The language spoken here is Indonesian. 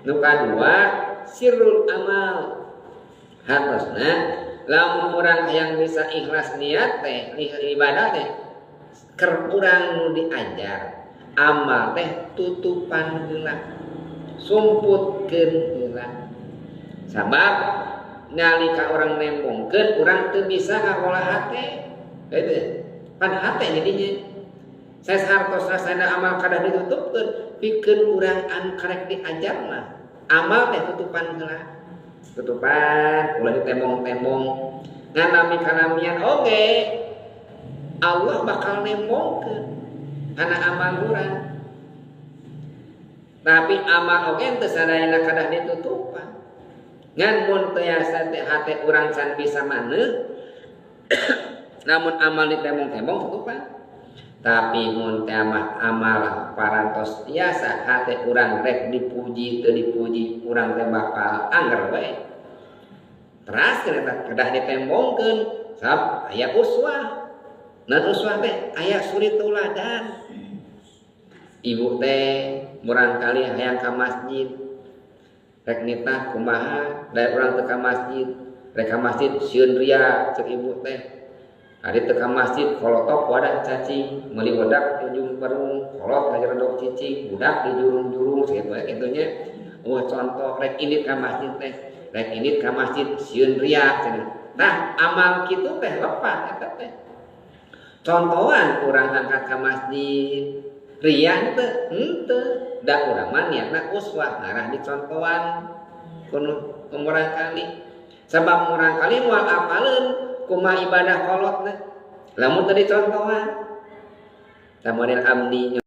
Nu kadua sirrul amal. Hartosna lamun urang yang bisa ikhlas niat teh ibadah teh keur urang nu diajar amal teh tutupan heula sumputkeun heula sabab nalika urang nembongkeun urang teu bisa ngagolah hate heuh pan hate jadinya sahartosna sana amal kadah ditutupkeun pikeun urang anu karek diajar mah amal teh tutupan heula tutupan ulah ditembong-tembong nganami kanamian oge Allah bakal nembongkeun kana amal urang tapi amal oge teu sadayana kadah ditutupan ngan mun teu asa teh hate urang can bisa maneuh namun amal ditembong-tembong tutupan tapi mun teh amal parantos tiasa hate urang rek dipuji teu dipuji urang teh bakal angger we teras kedah ditembongkeun sabab aya uswah dan uswah teh aya suri tuladan ibu teh murangkali hayang ka masjid rek nitah kumaha da urang teu ka masjid rek ka masjid sieun ria ceuk ibu teh ari teu ka masjid kolotok wadah cacing meuli wedak di ujung barung kolot ngajerodok cicing budak di jurung-jurung sakitu kitu nya contoh rek indit ka masjid teh rek indit ka masjid sieun ria cenah nah amal kitu teh lepat eta teh contohan urang angkat ka masjid ria henteu da urang mah niatna uswah ngarah dicontohan kudu murangkali sabab murangkali moal apaleun kumaha ibadah kolotna lamun teu dicontohan da model abdi